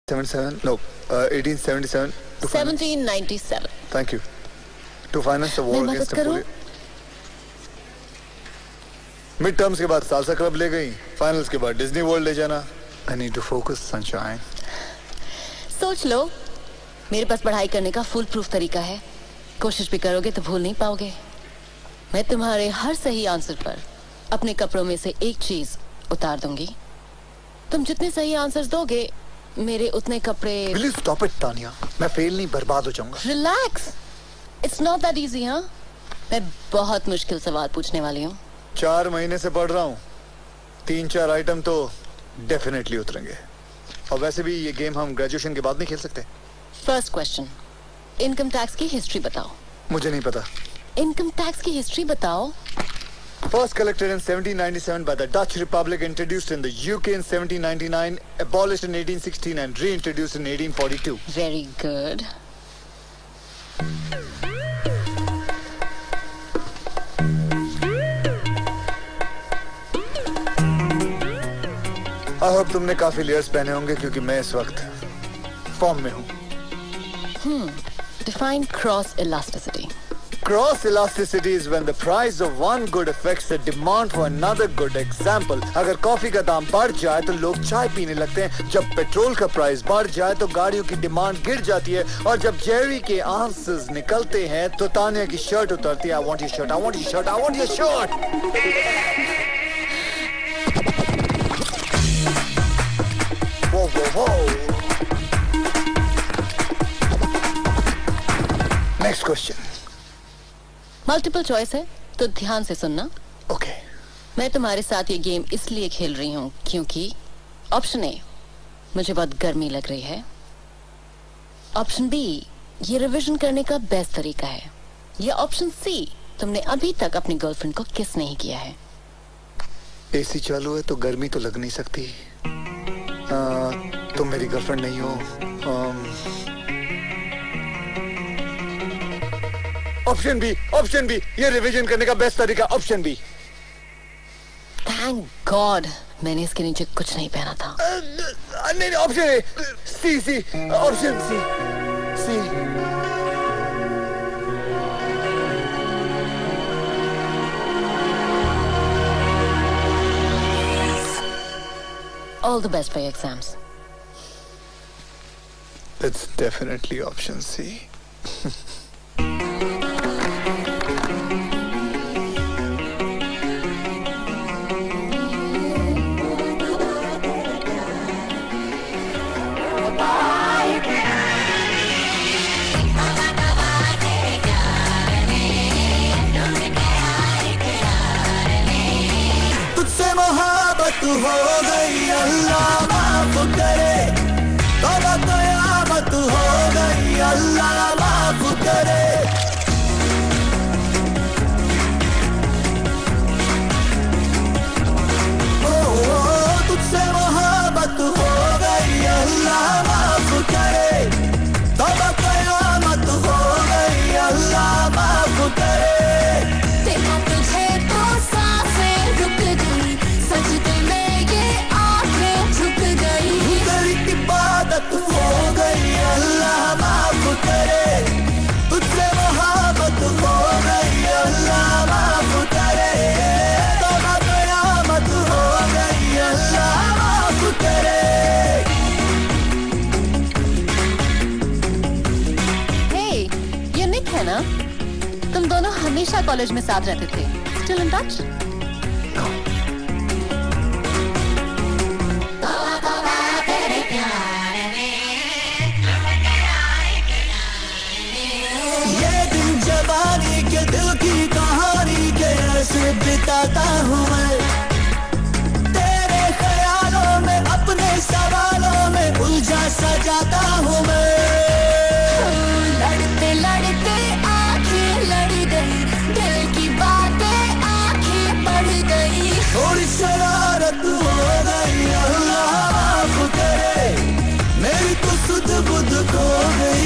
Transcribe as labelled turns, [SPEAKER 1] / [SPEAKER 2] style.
[SPEAKER 1] 77? No, 1877 to
[SPEAKER 2] 1797.
[SPEAKER 1] Thank you. To finance the war against Napoleon. Mid terms के बाद salsa club ले गई, finals के बाद डिज्नी वर्ल्ड ले जाना. I need to focus, sunshine.
[SPEAKER 2] सोच लो, मेरे पास पढ़ाई करने का फुल प्रूफ तरीका है. कोशिश भी करोगे तो भूल नहीं पाओगे. मैं तुम्हारे हर सही आंसर पर अपने कपड़ों में से एक चीज उतार दूंगी. तुम जितने सही आंसर्स दोगे, मेरे उतने कपड़े.
[SPEAKER 1] Will you stop it, Tania? मैं फेल नहीं, बर्बाद हो जाऊंगा.
[SPEAKER 2] Relax. It's not that easy, हाँ? मैं बहुत मुश्किल सवाल पूछने वाली हूँ.
[SPEAKER 1] 4 महीने से पढ़ रहा हूँ. 3-4 आइटम तो डेफिनेटली उतरेंगे. और वैसे भी ये गेम हम ग्रेजुएशन के बाद नहीं खेल सकते.
[SPEAKER 2] फर्स्ट क्वेश्चन, इनकम टैक्स की हिस्ट्री बताओ.
[SPEAKER 1] मुझे नहीं पता.
[SPEAKER 2] इनकम टैक्स की हिस्ट्री बताओ.
[SPEAKER 1] First collected in 1797 by the Dutch Republic, introduced in the UK in 1799, abolished in 1816 and reintroduced in 1842.
[SPEAKER 2] Very good.
[SPEAKER 1] I hope तुमने काफी लेयर्स पहने होंगे क्योंकि मैं इस वक्त फॉर्म में हूँ.
[SPEAKER 2] Define cross elasticity.
[SPEAKER 1] Cross elasticity is when the price of one good affects the demand for another good. Example, अगर कॉफी का दाम बढ़ जाए तो लोग चाय पीने लगते हैं. जब पेट्रोल का प्राइस बढ़ जाए तो गाड़ियों की डिमांड गिर जाती है. और जब जेरी के आंसर्स निकलते हैं तो तानिया की शर्ट उतरती है. I want your shirt, I want your shirt, I want your shirt. Whoa, whoa, whoa. Next question.
[SPEAKER 2] Multiple choice है तो ध्यान से सुनना.
[SPEAKER 1] Okay.
[SPEAKER 2] मैं तुम्हारे साथ ये गेम इसलिए खेल रही हूँ क्योंकि ऑप्शन ए, मुझे बहुत गर्मी लग रही है. ऑप्शन बी, ये रिवीजन करने का बेस्ट तरीका है. या ऑप्शन सी, तुमने अभी तक अपनी गर्लफ्रेंड को किस नहीं किया है.
[SPEAKER 1] एसी चालू है तो गर्मी तो लग नहीं सकती. तुम मेरी गर्लफ्रेंड नहीं हो. ऑप्शन बी, ये रिवीजन करने का बेस्ट तरीका. Option B.
[SPEAKER 2] थैंक गॉड मैंने इसके नीचे कुछ नहीं पहना था.
[SPEAKER 1] नहीं, option A. C, option C.
[SPEAKER 2] All the best for your exams.
[SPEAKER 1] It's definitely option C.
[SPEAKER 3] तू हो गई अल्लाह माफ करे. तौबा क़यामत हो गई अल्लाह माफ करे. तुझसे मोहब्बत हो गई अल्लाह माफ करे. तौबा क़यामत हो गई अल्लाह माफ करे. तू हो गई अल्लाह माफ करे. तुझसे मोहब्बत हो गई अल्लाह माफ करे. तौबा क़यामत हो गई अल्लाह माफ करे.
[SPEAKER 2] हे, ये निक है ना? तुम दोनों हमेशा कॉलेज में साथ रहते थे. Still in touch?
[SPEAKER 3] दिल की कहानी के ऐसे बिताता हूँ मैं. तेरे ख्यालों में अपने सवालों में उलझा सजाता हूँ मैं. लड़ते लड़ते आंखें लड़ गई, दिल की बातें आंखें बढ़ गई. थोड़ी शरारत हो गई अल्लाह माफ करे. मेरी तो सुध बुध खो गई